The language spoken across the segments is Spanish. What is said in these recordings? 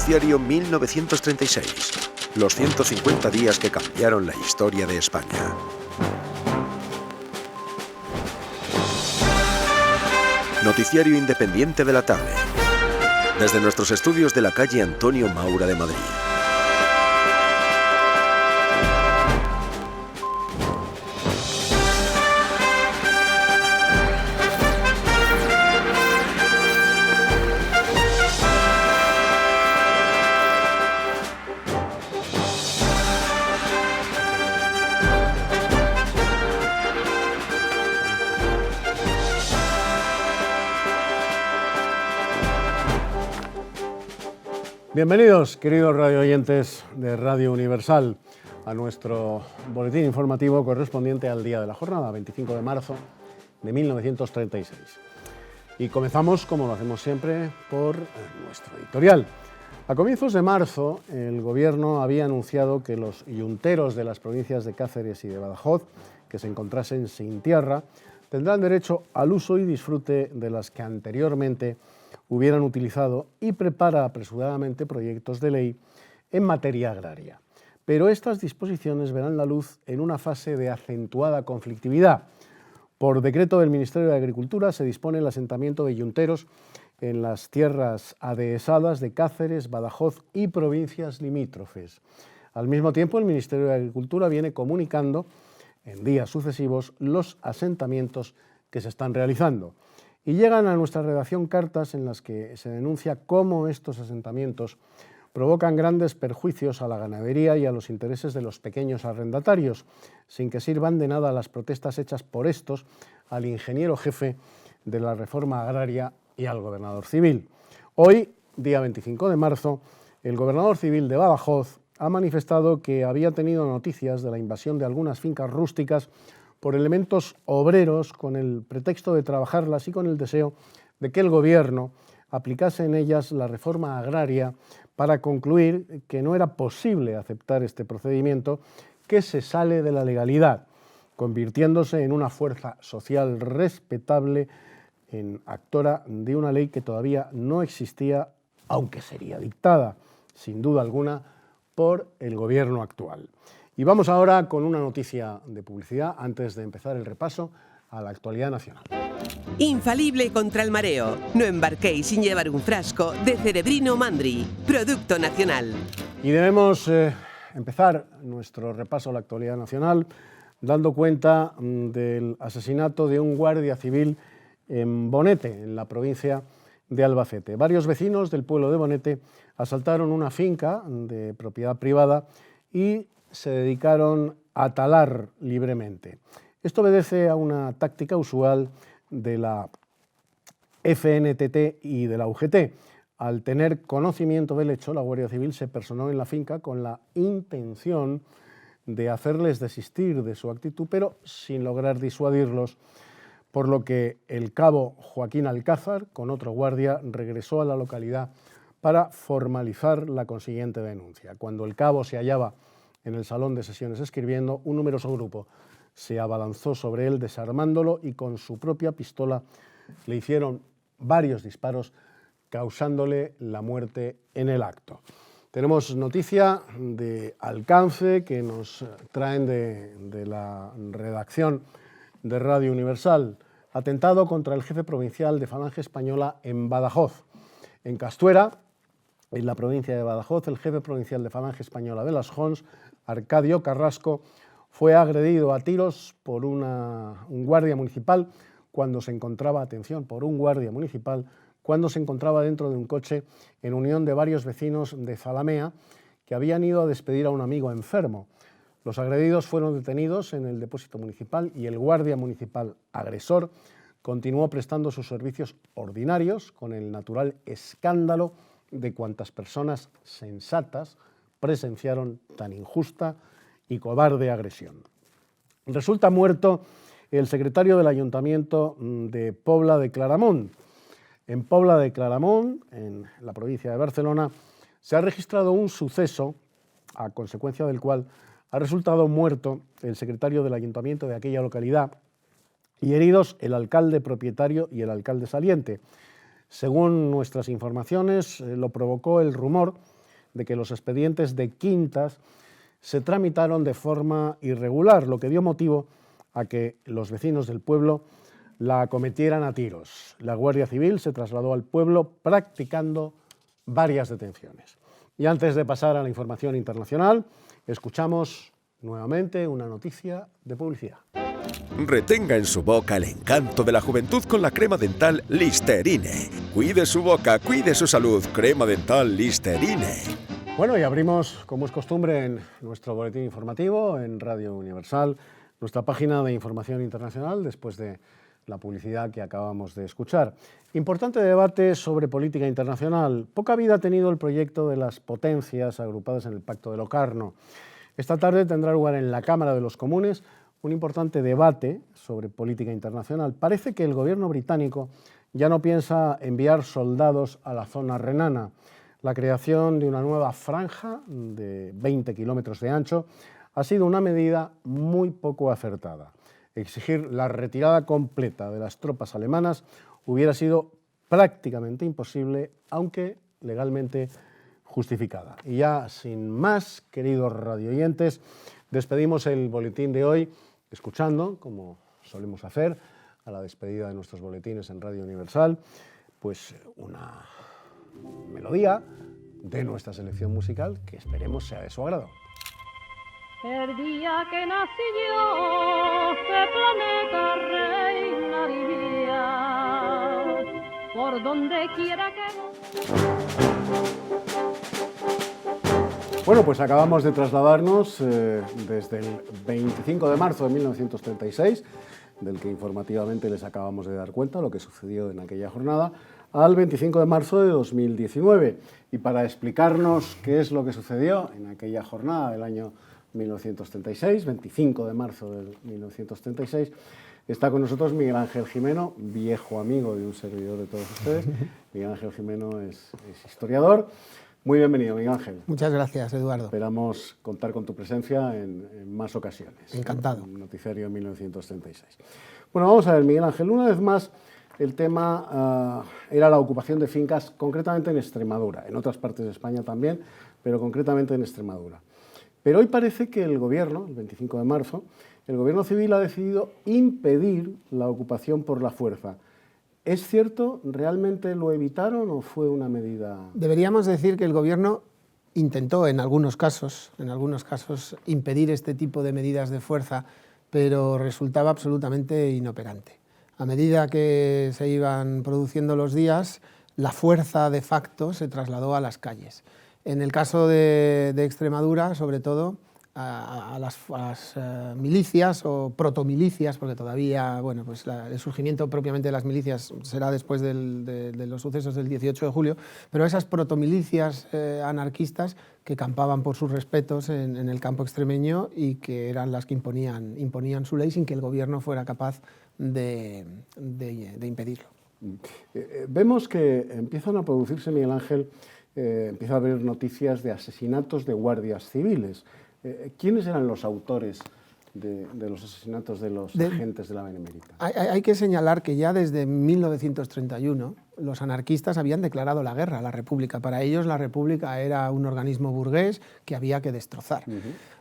Noticiario 1936. Los 150 días que cambiaron la historia de España. Noticiario independiente de la tarde. Desde nuestros estudios de la calle Antonio Maura de Madrid. Bienvenidos, queridos radio oyentes de Radio Universal, a nuestro boletín informativo correspondiente al día de la jornada, 25 de marzo de 1936. Y comenzamos, como lo hacemos siempre, por nuestro editorial. A comienzos de marzo, el Gobierno había anunciado que los yunteros de las provincias de Cáceres y de Badajoz, que se encontrasen sin tierra, tendrán derecho al uso y disfrute de las que anteriormente hubieran utilizado, y prepara apresuradamente proyectos de ley en materia agraria. Pero estas disposiciones verán la luz en una fase de acentuada conflictividad. Por decreto del Ministerio de Agricultura se dispone el asentamiento de yunteros en las tierras adehesadas de Cáceres, Badajoz y provincias limítrofes. Al mismo tiempo, el Ministerio de Agricultura viene comunicando en días sucesivos los asentamientos que se están realizando. Y llegan a nuestra redacción cartas en las que se denuncia cómo estos asentamientos provocan grandes perjuicios a la ganadería y a los intereses de los pequeños arrendatarios, sin que sirvan de nada las protestas hechas por estos al ingeniero jefe de la reforma agraria y al gobernador civil. Hoy, día 25 de marzo, el gobernador civil de Badajoz ha manifestado que había tenido noticias de la invasión de algunas fincas rústicas por elementos obreros con el pretexto de trabajarlas y con el deseo de que el Gobierno aplicase en ellas la reforma agraria para concluir que no era posible aceptar este procedimiento que se sale de la legalidad, convirtiéndose en una fuerza social respetable, en actora de una ley que todavía no existía, aunque sería dictada, sin duda alguna, por el Gobierno actual. Y vamos ahora con una noticia de publicidad antes de empezar el repaso a la actualidad nacional. Infalible contra el mareo. No embarquéis sin llevar un frasco de Cerebrino Mandri, producto nacional. Y debemos empezar nuestro repaso a la actualidad nacional dando cuenta del asesinato de un guardia civil en Bonete, en la provincia de Albacete. Varios vecinos del pueblo de Bonete asaltaron una finca de propiedad privada y se dedicaron a talar libremente. Esto obedece a una táctica usual de la FNTT y de la UGT. Al tener conocimiento del hecho, la Guardia Civil se personó en la finca con la intención de hacerles desistir de su actitud, pero sin lograr disuadirlos, por lo que el cabo Joaquín Alcázar, con otro guardia, regresó a la localidad para formalizar la consiguiente denuncia. Cuando el cabo se hallaba en el salón de sesiones escribiendo, un numeroso grupo se abalanzó sobre él desarmándolo y con su propia pistola le hicieron varios disparos, causándole la muerte en el acto. Tenemos noticia de alcance que nos traen de la redacción de Radio Universal. Atentado contra el jefe provincial de Falange Española en Badajoz. En Castuera, en la provincia de Badajoz, el jefe provincial de Falange Española de las Jons, Arcadio Carrasco, fue agredido a tiros por un guardia municipal cuando se encontraba, atención, por un guardia municipal, cuando se encontraba dentro de un coche en unión de varios vecinos de Zalamea que habían ido a despedir a un amigo enfermo. Los agredidos fueron detenidos en el depósito municipal y el guardia municipal agresor continuó prestando sus servicios ordinarios con el natural escándalo de cuantas personas sensatas presenciaron tan injusta y cobarde agresión. Resulta muerto el secretario del Ayuntamiento de Pobla de Claramunt. En Pobla de Claramunt, en la provincia de Barcelona, se ha registrado un suceso a consecuencia del cual ha resultado muerto el secretario del Ayuntamiento de aquella localidad y heridos el alcalde propietario y el alcalde saliente. Según nuestras informaciones, lo provocó el rumor de que los expedientes de quintas se tramitaron de forma irregular, lo que dio motivo a que los vecinos del pueblo la acometieran a tiros. La Guardia Civil se trasladó al pueblo practicando varias detenciones. Y antes de pasar a la información internacional, escuchamos nuevamente una noticia de publicidad. Retenga en su boca el encanto de la juventud con la crema dental Listerine. Cuide su boca, cuide su salud. Crema dental Listerine. Bueno, y abrimos, como es costumbre, en nuestro boletín informativo en Radio Universal, nuestra página de información internacional, después de la publicidad que acabamos de escuchar. Importante debate sobre política internacional. Poca vida ha tenido el proyecto de las potencias agrupadas en el Pacto de Locarno. Esta tarde tendrá lugar en la Cámara de los Comunes un importante debate sobre política internacional. Parece que el gobierno británico ya no piensa enviar soldados a la zona renana. La creación de una nueva franja de 20 kilómetros de ancho ha sido una medida muy poco acertada. Exigir la retirada completa de las tropas alemanas hubiera sido prácticamente imposible, aunque legalmente justificada. Y ya sin más, queridos radioyentes, despedimos el boletín de hoy escuchando, como solemos hacer, a la despedida de nuestros boletines en Radio Universal, pues una melodía de nuestra selección musical que esperemos sea de su agrado. El día que nací yo, este planeta reinaría, por donde quiera que voy. Bueno, pues acabamos de trasladarnos desde el 25 de marzo de 1936, del que informativamente les acabamos de dar cuenta, lo que sucedió en aquella jornada, al 25 de marzo de 2019. Y para explicarnos qué es lo que sucedió en aquella jornada del año 1936, 25 de marzo de 1936, está con nosotros Miguel Ángel Gimeno, viejo amigo de un servidor de todos ustedes. Miguel Ángel Gimeno es historiador. Muy bienvenido, Miguel Ángel. Muchas gracias, Eduardo. Esperamos contar con tu presencia en más ocasiones. Encantado. En Noticiario 1936. Bueno, vamos a ver, Miguel Ángel, una vez más el tema era la ocupación de fincas, concretamente en Extremadura, en otras partes de España también, pero concretamente en Extremadura. Pero hoy parece que el gobierno, el 25 de marzo, el gobierno civil ha decidido impedir la ocupación por la fuerza. ¿Es cierto? ¿Realmente lo evitaron o fue una medida...? Deberíamos decir que el gobierno intentó en algunos casos impedir este tipo de medidas de fuerza, pero resultaba absolutamente inoperante. A medida que se iban produciendo los días, la fuerza de facto se trasladó a las calles. En el caso de Extremadura, sobre todo, a las milicias o protomilicias, porque todavía, bueno, pues el surgimiento propiamente de las milicias será después de los sucesos del 18 de julio, pero esas protomilicias anarquistas que campaban por sus respetos en el campo extremeño y que eran las que imponían su ley sin que el gobierno fuera capaz de impedirlo. Vemos que empiezan a producirse, Miguel Ángel, empieza a haber noticias de asesinatos de guardias civiles. ¿Quiénes eran los autores de los asesinatos de los agentes de la Benemérita? Hay que señalar que ya desde 1931 los anarquistas habían declarado la guerra a la República. Para ellos la República era un organismo burgués que había que destrozar.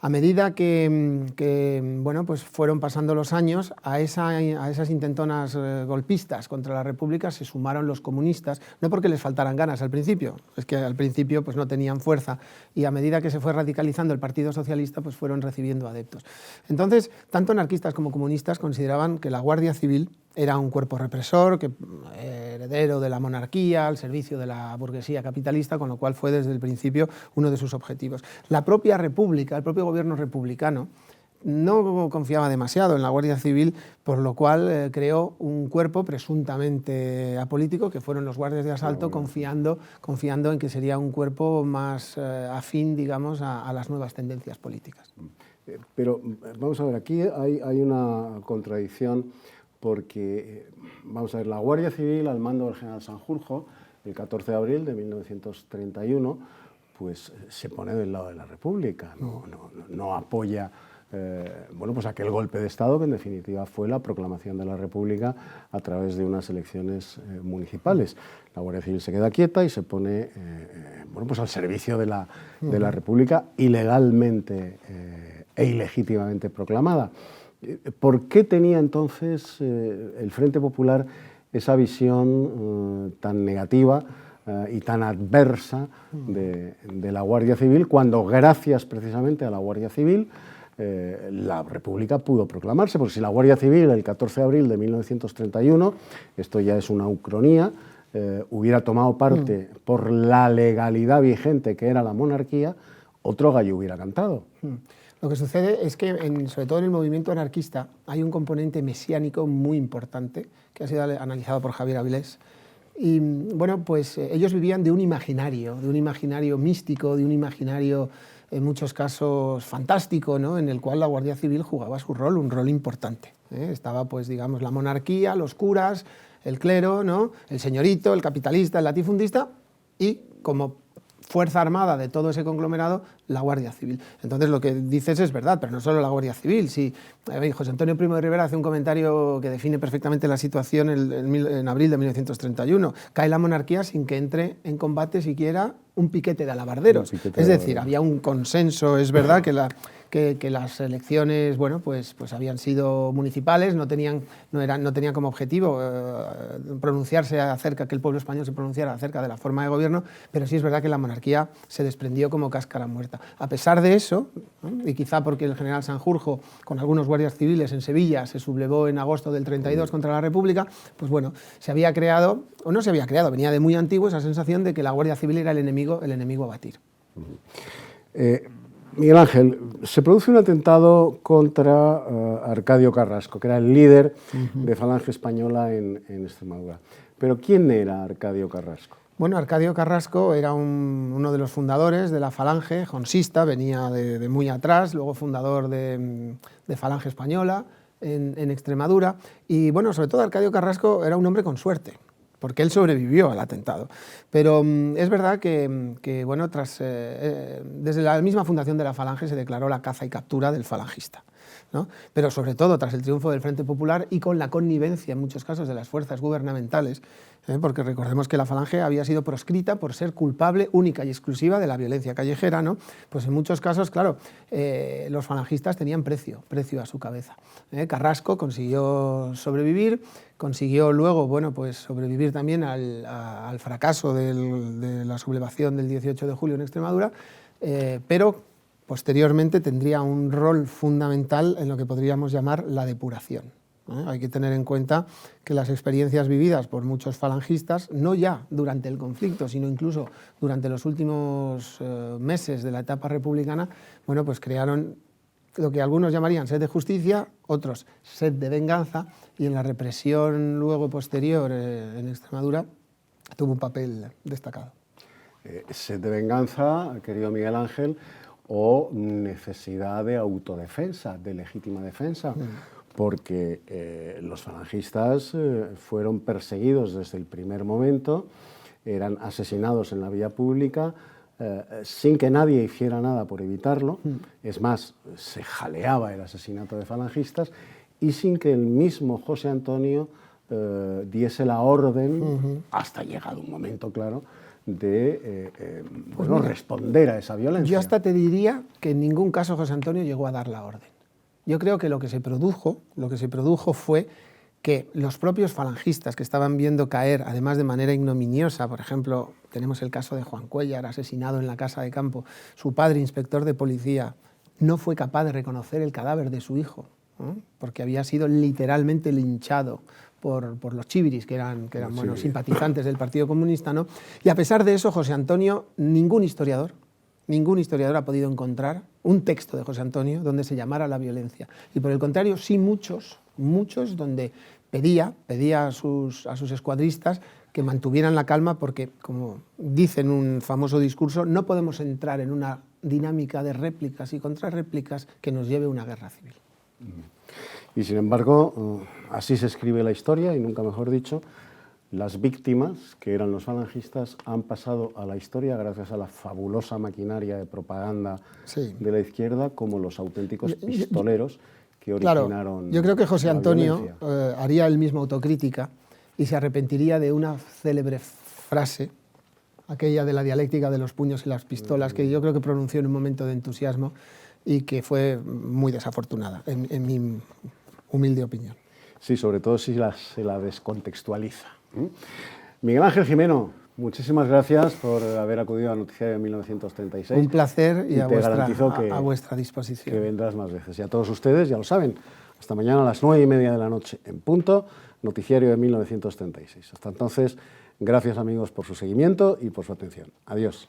A medida que bueno, pues fueron pasando los años, a esas intentonas golpistas contra la República se sumaron los comunistas, no porque les faltaran ganas al principio, es que al principio pues no tenían fuerza, y a medida que se fue radicalizando el Partido Socialista pues fueron recibiendo adeptos. Entonces, tanto anarquistas como comunistas consideraban que la Guardia Civil era un cuerpo represor, heredero de la monarquía, al servicio de la burguesía capitalista, con lo cual fue desde el principio uno de sus objetivos. La propia República, el propio gobierno republicano, no confiaba demasiado en la Guardia Civil, por lo cual creó un cuerpo presuntamente apolítico, que fueron los guardias de asalto, confiando en que sería un cuerpo más afín, digamos, a las nuevas tendencias políticas. Pero vamos a ver, aquí hay una contradicción, porque, vamos a ver, la Guardia Civil, al mando del general Sanjurjo, el 14 de abril de 1931, pues se pone del lado de la República, no apoya bueno, pues aquel golpe de Estado que en definitiva fue la proclamación de la República a través de unas elecciones municipales. La Guardia Civil se queda quieta y se pone bueno, pues al servicio de la República ilegalmente e ilegítimamente proclamada. ¿Por qué tenía entonces el Frente Popular esa visión tan negativa y tan adversa de la Guardia Civil, cuando gracias precisamente a la Guardia Civil la República pudo proclamarse? Porque si la Guardia Civil el 14 de abril de 1931, esto ya es una ucronía, hubiera tomado parte por la legalidad vigente que era la monarquía, otro gallo hubiera cantado. Lo que sucede es que, sobre todo en el movimiento anarquista, hay un componente mesiánico muy importante que ha sido analizado por Javier Avilés. Y bueno, pues ellos vivían de un imaginario místico, de un imaginario en muchos casos fantástico, ¿no?, en el cual la Guardia Civil jugaba su rol, un rol importante. Estaba, pues digamos, la monarquía, los curas, el clero, ¿no?, el señorito, el capitalista, el latifundista y, como fuerza armada de todo ese conglomerado, la Guardia Civil. Entonces lo que dices es verdad, pero no solo la Guardia Civil. Si José Antonio Primo de Rivera hace un comentario que define perfectamente la situación en abril de 1931. Cae la monarquía sin que entre en combate siquiera un piquete de alabarderos. Es decir, había un consenso. Es verdad que las elecciones, bueno, pues habían sido municipales, no tenían como objetivo pronunciarse acerca, que el pueblo español se pronunciara acerca de la forma de gobierno, pero sí es verdad que la monarquía se desprendió como cáscara muerta. A pesar de eso, ¿no?, y quizá porque el general Sanjurjo, con algunos guardias civiles en Sevilla, se sublevó en agosto del 32 contra la República, pues bueno, se había creado, o no se había creado, venía de muy antiguo esa sensación de que la Guardia Civil era el enemigo a batir. Miguel Ángel, se produce un atentado contra Arcadio Carrasco, que era el líder de Falange Española en Extremadura. Pero ¿quién era Arcadio Carrasco? Bueno, Arcadio Carrasco era uno de los fundadores de la Falange, jonsista, venía de muy atrás, luego fundador de Falange Española en Extremadura. Y bueno, sobre todo Arcadio Carrasco era un hombre con suerte, porque él sobrevivió al atentado. Pero es verdad que bueno, desde la misma fundación de la Falange se declaró la caza y captura del falangista, ¿no? Pero sobre todo tras el triunfo del Frente Popular y con la connivencia en muchos casos de las fuerzas gubernamentales, porque recordemos que la Falange había sido proscrita por ser culpable única y exclusiva de la violencia callejera, ¿no? Pues en muchos casos, claro, los falangistas tenían precio a su cabeza. Carrasco consiguió sobrevivir, consiguió luego, bueno, pues sobrevivir también al fracaso de la sublevación del 18 de julio en Extremadura, pero posteriormente tendría un rol fundamental en lo que podríamos llamar la depuración. Hay que tener en cuenta que las experiencias vividas por muchos falangistas, no ya durante el conflicto, sino incluso durante los últimos meses de la etapa republicana, bueno, pues crearon lo que algunos llamarían sed de justicia, otros sed de venganza, y en la represión luego posterior en Extremadura tuvo un papel destacado. Sed de venganza, querido Miguel Ángel, o necesidad de autodefensa, de legítima defensa. Porque los falangistas fueron perseguidos desde el primer momento, eran asesinados en la vía pública sin que nadie hiciera nada por evitarlo. Es más, se jaleaba el asesinato de falangistas y sin que el mismo José Antonio diese la orden, hasta llegado un momento, claro, de bueno, responder a esa violencia. Yo hasta te diría que en ningún caso José Antonio llegó a dar la orden. Yo creo que lo que se produjo fue que los propios falangistas que estaban viendo caer, además de manera ignominiosa, por ejemplo, tenemos el caso de Juan Cuéllar, asesinado en la casa de campo, su padre, inspector de policía, no fue capaz de reconocer el cadáver de su hijo, ¿no?, porque había sido literalmente linchado por los chiviris, que eran bueno, simpatizantes del Partido Comunista, ¿no? Y a pesar de eso, José Antonio, ningún historiador ha podido encontrar un texto de José Antonio donde se llamara a la violencia. Y por el contrario, sí muchos donde pedía a sus escuadristas que mantuvieran la calma porque, como dice en un famoso discurso, no podemos entrar en una dinámica de réplicas y contrarréplicas que nos lleve a una guerra civil. Y sin embargo, así se escribe la historia, y nunca mejor dicho, Las víctimas, que eran los falangistas, han pasado a la historia gracias a la fabulosa maquinaria de propaganda Sí. de la izquierda, como los auténticos pistoleros que Claro, originaron. yo creo que José la Antonio violencia. haría el mismo autocrítica y se arrepentiría de una célebre frase, aquella de la dialéctica de los puños y las pistolas, que yo creo que pronunció en un momento de entusiasmo y que fue muy desafortunada, en mi humilde opinión. Sí, sobre todo si se la descontextualiza. Miguel Ángel Jimeno, muchísimas gracias por haber acudido a Noticiario de 1936. Un placer y, te a garantizo vuestra disposición. que vendrás más veces. Y a todos ustedes, ya lo saben, hasta mañana a las 9:30 de la noche en punto, Noticiario de 1936. Hasta entonces, gracias amigos por su seguimiento y por su atención. Adiós.